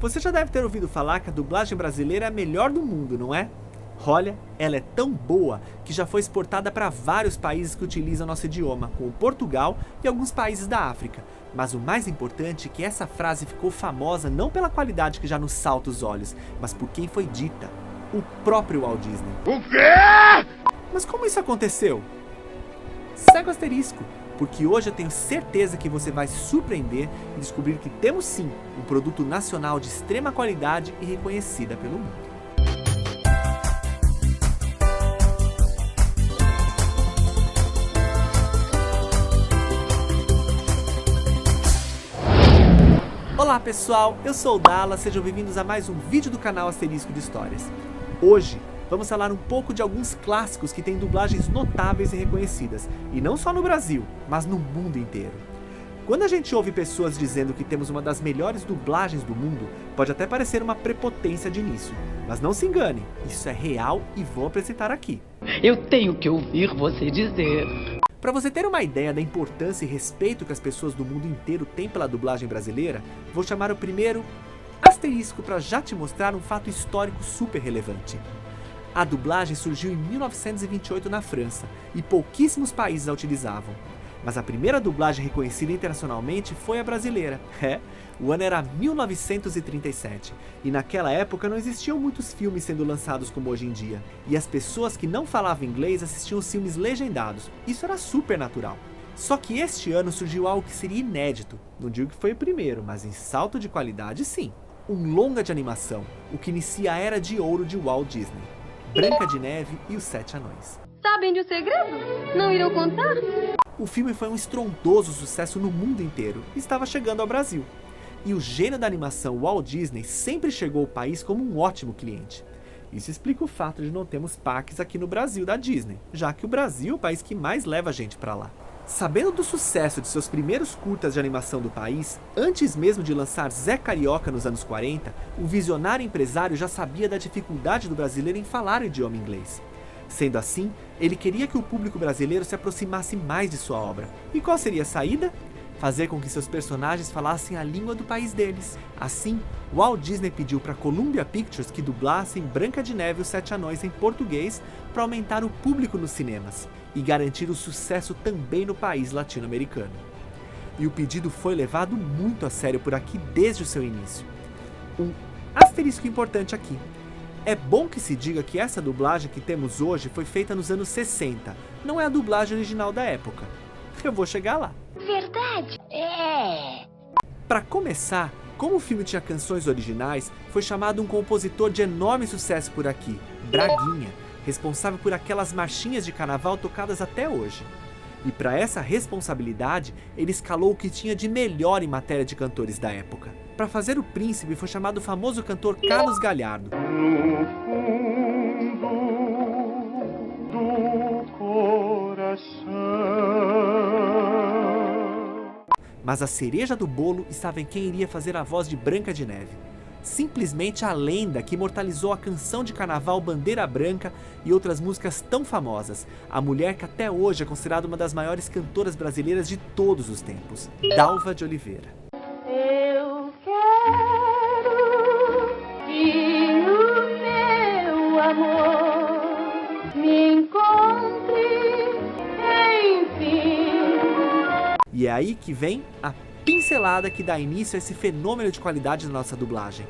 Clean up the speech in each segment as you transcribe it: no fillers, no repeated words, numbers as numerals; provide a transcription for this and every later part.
Você já deve ter ouvido falar que a dublagem brasileira é a melhor do mundo, não é? Olha, ela é tão boa que já foi exportada para vários países que utilizam nosso idioma, como Portugal e alguns países da África. Mas o mais importante é que essa frase ficou famosa não pela qualidade que já nos salta os olhos, mas por quem foi dita, o próprio Walt Disney. O quê? Mas como isso aconteceu? Segue o asterisco, porque hoje eu tenho certeza que você vai se surpreender e descobrir que temos sim um produto nacional de extrema qualidade e reconhecida pelo mundo. Olá pessoal, eu sou o Dallas, sejam bem-vindos a mais um vídeo do canal Asterisco de Histórias. Hoje vamos falar um pouco de alguns clássicos que têm dublagens notáveis e reconhecidas, e não só no Brasil, mas no mundo inteiro. Quando a gente ouve pessoas dizendo que temos uma das melhores dublagens do mundo, pode até parecer uma prepotência de início, mas não se engane, isso é real e vou apresentar aqui. Eu tenho que ouvir você dizer. Para você ter uma ideia da importância e respeito que as pessoas do mundo inteiro têm pela dublagem brasileira, vou chamar o primeiro asterisco para já te mostrar um fato histórico super relevante. A dublagem surgiu em 1928 na França e pouquíssimos países a utilizavam. Mas a primeira dublagem reconhecida internacionalmente foi a brasileira. O ano era 1937 e naquela época não existiam muitos filmes sendo lançados como hoje em dia. E as pessoas que não falavam inglês assistiam os filmes legendados. Isso era super natural. Só que este ano surgiu algo que seria inédito. Não digo que foi o primeiro, mas em salto de qualidade sim. Um longa de animação, o que inicia a era de ouro de Walt Disney. Branca de Neve e os Sete Anões. Sabem de um segredo? Não irão contar? O filme foi um estrondoso sucesso no mundo inteiro e estava chegando ao Brasil. E o gênio da animação Walt Disney sempre chegou ao país como um ótimo cliente. Isso explica o fato de não termos parques aqui no Brasil da Disney, já que o Brasil é o país que mais leva a gente para lá. Sabendo do sucesso de seus primeiros curtas de animação do país, antes mesmo de lançar Zé Carioca nos anos 40, o visionário empresário já sabia da dificuldade do brasileiro em falar o idioma inglês. Sendo assim, ele queria que o público brasileiro se aproximasse mais de sua obra. E qual seria a saída? Fazer com que seus personagens falassem a língua do país deles. Assim, Walt Disney pediu para Columbia Pictures que dublassem Branca de Neve e os Sete Anões em português para aumentar o público nos cinemas e garantir o sucesso também no país latino-americano. E o pedido foi levado muito a sério por aqui desde o seu início. Um asterisco importante aqui. É bom que se diga que essa dublagem que temos hoje foi feita nos anos 60, não é a dublagem original da época. Eu vou chegar lá. Verdade? É. Para começar, como o filme tinha canções originais, foi chamado um compositor de enorme sucesso por aqui, Braguinha, responsável por aquelas marchinhas de carnaval tocadas até hoje. E para essa responsabilidade, ele escalou o que tinha de melhor em matéria de cantores da época. Para fazer o príncipe foi chamado o famoso cantor Carlos Galhardo. No fundo do coração. Mas a cereja do bolo estava em quem iria fazer a voz de Branca de Neve. Simplesmente a lenda que imortalizou a canção de carnaval Bandeira Branca e outras músicas tão famosas. A mulher que até hoje é considerada uma das maiores cantoras brasileiras de todos os tempos, Dalva de Oliveira. Eu quero que o meu amor me encontre, enfim. E é aí que vem a pincelada que dá início a esse fenômeno de qualidade da nossa dublagem.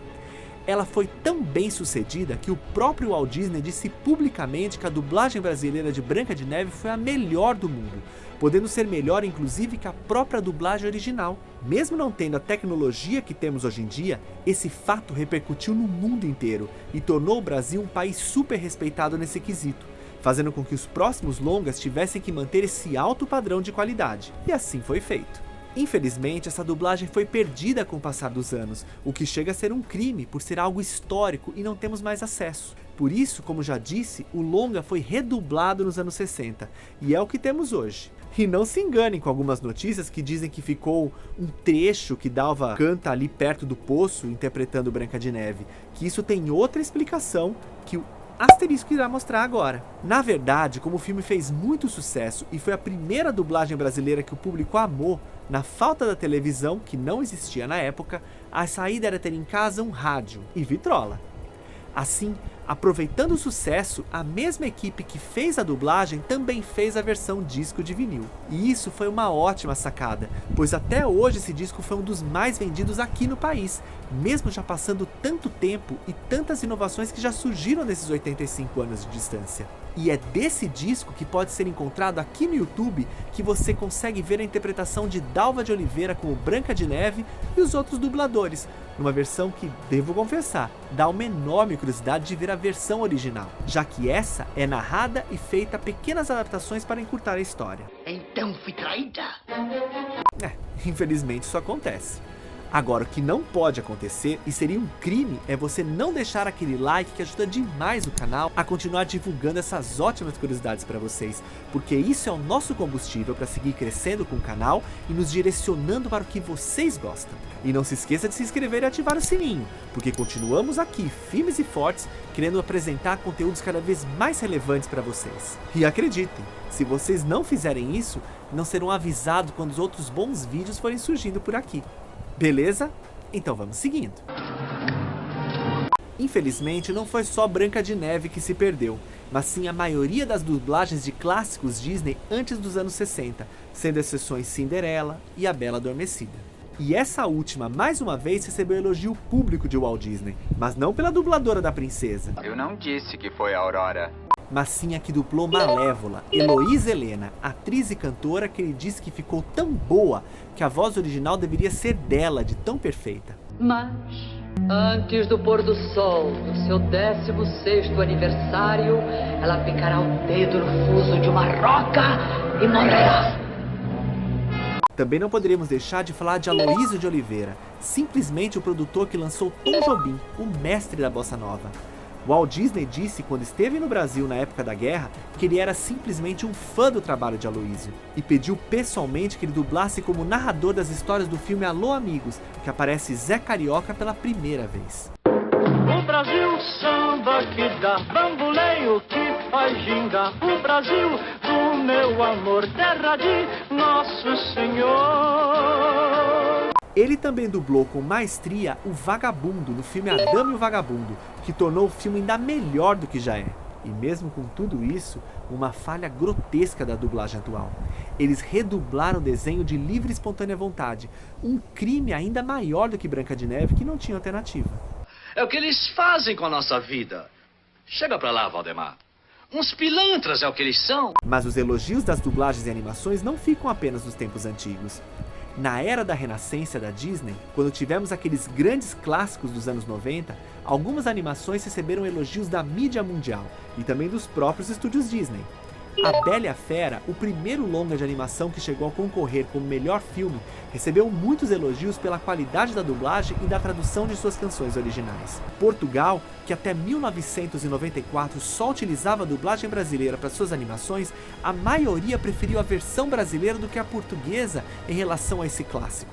Ela foi tão bem sucedida que o próprio Walt Disney disse publicamente que a dublagem brasileira de Branca de Neve foi a melhor do mundo, podendo ser melhor inclusive que a própria dublagem original. Mesmo não tendo a tecnologia que temos hoje em dia, esse fato repercutiu no mundo inteiro e tornou o Brasil um país super respeitado nesse quesito, fazendo com que os próximos longas tivessem que manter esse alto padrão de qualidade. E assim foi feito. Infelizmente, essa dublagem foi perdida com o passar dos anos, o que chega a ser um crime por ser algo histórico e não temos mais acesso. Por isso, como já disse, o longa foi redublado nos anos 60 e é o que temos hoje. E não se enganem com algumas notícias que dizem que ficou um trecho que Dalva canta ali perto do poço interpretando Branca de Neve, que isso tem outra explicação, que o asterisco irá mostrar agora. Na verdade, como o filme fez muito sucesso e foi a primeira dublagem brasileira que o público amou, na falta da televisão, que não existia na época, a saída era ter em casa um rádio e vitrola. Assim, aproveitando o sucesso, a mesma equipe que fez a dublagem também fez a versão disco de vinil. E isso foi uma ótima sacada, pois até hoje esse disco foi um dos mais vendidos aqui no país, mesmo já passando tanto tempo e tantas inovações que já surgiram nesses 85 anos de distância. E é desse disco que pode ser encontrado aqui no YouTube que você consegue ver a interpretação de Dalva de Oliveira como Branca de Neve e os outros dubladores, numa versão que, devo confessar, dá uma enorme curiosidade de ver a versão original, já que essa é narrada e feita pequenas adaptações para encurtar a história. Então fui traída. Infelizmente isso acontece. Agora, o que não pode acontecer, e seria um crime, é você não deixar aquele like que ajuda demais o canal a continuar divulgando essas ótimas curiosidades para vocês, porque isso é o nosso combustível para seguir crescendo com o canal e nos direcionando para o que vocês gostam. E não se esqueça de se inscrever e ativar o sininho, porque continuamos aqui, firmes e fortes, querendo apresentar conteúdos cada vez mais relevantes para vocês. E acreditem, se vocês não fizerem isso, não serão avisados quando os outros bons vídeos forem surgindo por aqui. Beleza? Então vamos seguindo. Infelizmente, não foi só Branca de Neve que se perdeu, mas sim a maioria das dublagens de clássicos Disney antes dos anos 60, sendo exceções Cinderela e A Bela Adormecida. E essa última, mais uma vez, recebeu elogio público de Walt Disney, mas não pela dubladora da princesa. Eu não disse que foi a Aurora. Mas sim a que dublou Malévola, Heloísa Helena, atriz e cantora que ele disse que ficou tão boa que a voz original deveria ser dela, de tão perfeita. Mas, antes do pôr do sol do seu 16º aniversário, ela picará o dedo no fuso de uma roca e morrerá. Também não poderíamos deixar de falar de Aloysio de Oliveira, simplesmente o produtor que lançou Tom Jobim, o mestre da bossa nova. Walt Disney disse, quando esteve no Brasil na época da guerra, que ele era simplesmente um fã do trabalho de Aloysio e pediu pessoalmente que ele dublasse como narrador das histórias do filme Alô Amigos, que aparece Zé Carioca pela primeira vez. O Brasil samba que dá bamboleio, que faz ginga. O Brasil do meu amor, terra de Nosso Senhor. Ele também dublou com maestria o Vagabundo no filme A Dama e o Vagabundo, que tornou o filme ainda melhor do que já é. E mesmo com tudo isso, uma falha grotesca da dublagem atual. Eles redublaram o desenho de livre e espontânea vontade, um crime ainda maior do que Branca de Neve, que não tinha alternativa. É o que eles fazem com a nossa vida. Chega pra lá, Valdemar. Uns pilantras é o que eles são. Mas os elogios das dublagens e animações não ficam apenas nos tempos antigos. Na era da renascença da Disney, quando tivemos aqueles grandes clássicos dos anos 90, algumas animações receberam elogios da mídia mundial e também dos próprios estúdios Disney. A Bela e a Fera, o primeiro longa de animação que chegou a concorrer como melhor filme, recebeu muitos elogios pela qualidade da dublagem e da tradução de suas canções originais. Portugal, que até 1994 só utilizava a dublagem brasileira para suas animações, a maioria preferiu a versão brasileira do que a portuguesa em relação a esse clássico.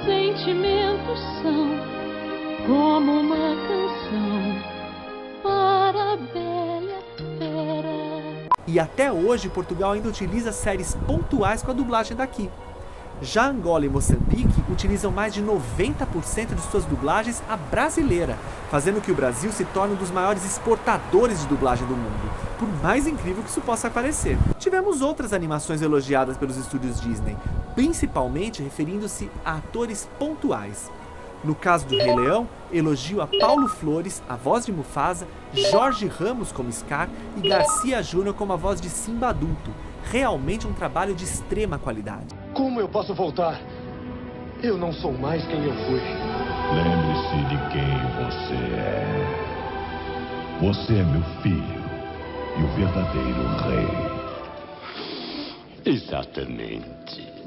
Sentimentos são como uma canção para a Bela e a Fera. E até hoje, Portugal ainda utiliza séries pontuais com a dublagem daqui. Já Angola e Moçambique utilizam mais de 90% de suas dublagens à brasileira, fazendo que o Brasil se torne um dos maiores exportadores de dublagem do mundo, por mais incrível que isso possa parecer. Tivemos outras animações elogiadas pelos estúdios Disney, principalmente referindo-se a atores pontuais. No caso do Rei Leão, elogio a Paulo Flores, a voz de Mufasa, Jorge Ramos como Scar e Garcia Júnior como a voz de Simba adulto. Realmente um trabalho de extrema qualidade. Como eu posso voltar? Eu não sou mais quem eu fui. Lembre-se de quem você é. Você é meu filho e o verdadeiro rei. Exatamente.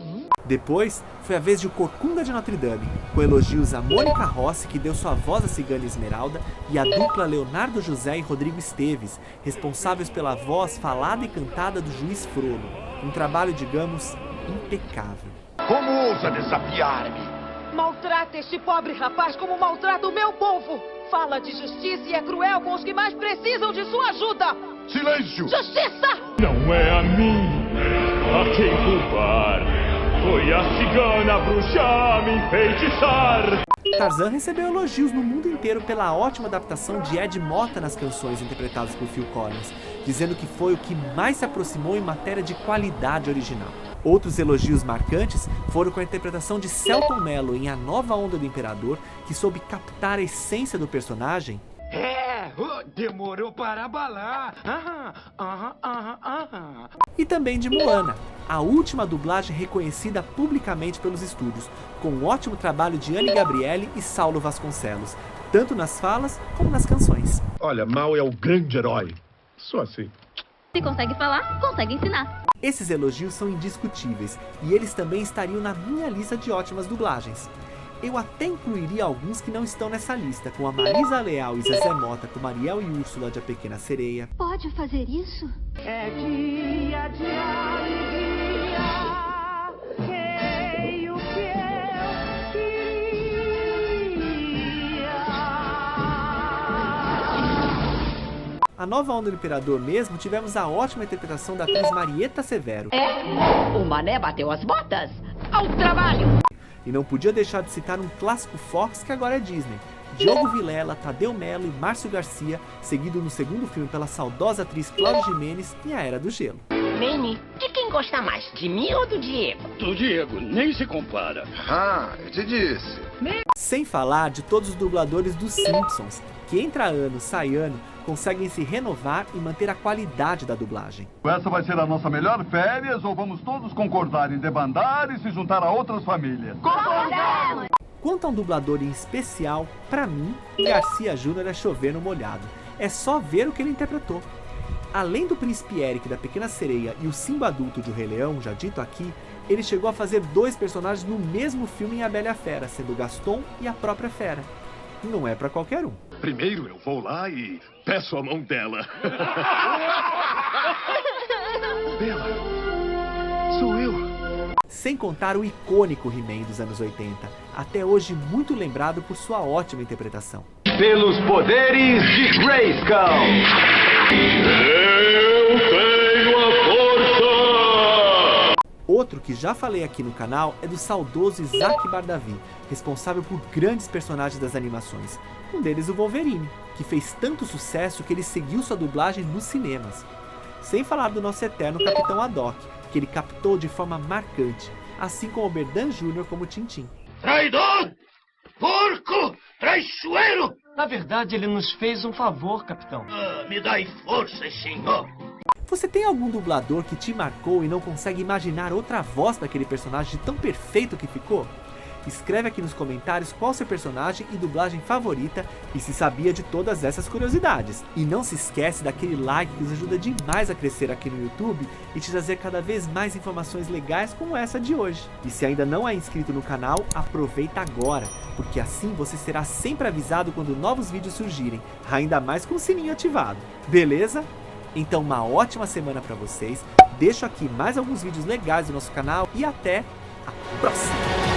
Depois, foi a vez de O Corcunda de Notre Dame, com elogios a Mônica Rossi, que deu sua voz à Cigana Esmeralda, e a dupla Leonardo José e Rodrigo Esteves, responsáveis pela voz falada e cantada do juiz Frollo. Um trabalho, digamos, impecável. Como ousa desafiar-me? Maltrata este pobre rapaz como maltrata o meu povo. Fala de justiça e é cruel com os que mais precisam de sua ajuda. Silêncio! Justiça! Não é a mim a quem culpar. Foi a cigana bruxa a me enfeitiçar. Tarzan recebeu elogios no mundo inteiro pela ótima adaptação de Ed Motta nas canções interpretadas por Phil Collins, dizendo que foi o que mais se aproximou em matéria de qualidade original. Outros elogios marcantes foram com a interpretação de Selton Mello em A Nova Onda do Imperador, que soube captar a essência do personagem. Demorou para abalar. E também de Moana, a última dublagem reconhecida publicamente pelos estúdios, com um ótimo trabalho de Anne Gabriele e Saulo Vasconcelos, tanto nas falas como nas canções. Olha, Mal é o grande herói. Só assim. Se consegue falar, consegue ensinar. Esses elogios são indiscutíveis, e eles também estariam na minha lista de ótimas dublagens. Eu até incluiria alguns que não estão nessa lista, com a Marisa Leal e Zezé Mota como Ariel e Úrsula de A Pequena Sereia. Pode fazer isso? É dia de alegria, rei, o que eu queria. A Nova Onda do Imperador mesmo, tivemos a ótima interpretação da atriz Marieta Severo. O mané bateu as botas. Ao trabalho! E não podia deixar de citar um clássico Fox que agora é Disney. Diogo Vilela, Tadeu Mello e Márcio Garcia, seguido no segundo filme pela saudosa atriz Cláudia Gimenez em A Era do Gelo. Manny, de quem gosta mais, de mim ou do Diego? Do Diego, nem se compara. Eu te disse. Sem falar de todos os dubladores dos Simpsons, que entra ano, sai ano, conseguem se renovar e manter a qualidade da dublagem. Essa vai ser a nossa melhor férias ou vamos todos concordar em debandar e se juntar a outras famílias? Concordamos! Quanto a um dublador em especial, pra mim, Garcia Júnior é chover no molhado. É só ver o que ele interpretou. Além do Príncipe Eric da Pequena Sereia e o Simba adulto de O Rei Leão, já dito aqui, ele chegou a fazer 2 personagens no mesmo filme em A Bela e a Fera, sendo Gaston e a própria Fera. Não é pra qualquer um. Primeiro eu vou lá e peço a mão dela. Bela, sou eu. Sem contar o icônico He-Man dos anos 80, até hoje muito lembrado por sua ótima interpretação. Pelos poderes de Grayskull. Eu tenho a força! Outro que já falei aqui no canal é do saudoso Isaac Bardavi, responsável por grandes personagens das animações. Um deles o Wolverine, que fez tanto sucesso que ele seguiu sua dublagem nos cinemas. Sem falar do nosso eterno Capitão Haddock, que ele captou de forma marcante, assim como o Berdan Jr. como Tintin. Traidor! Porco! Traiçoeiro! Na verdade, ele nos fez um favor, capitão. Me dai forças, senhor! Você tem algum dublador que te marcou e não consegue imaginar outra voz daquele personagem tão perfeito que ficou? Escreve aqui nos comentários qual seu personagem e dublagem favorita e se sabia de todas essas curiosidades. E não se esquece daquele like que nos ajuda demais a crescer aqui no YouTube e te trazer cada vez mais informações legais como essa de hoje. E se ainda não é inscrito no canal, aproveita agora, porque assim você será sempre avisado quando novos vídeos surgirem, ainda mais com o sininho ativado. Beleza? Então uma ótima semana pra vocês, deixo aqui mais alguns vídeos legais do nosso canal e até a próxima!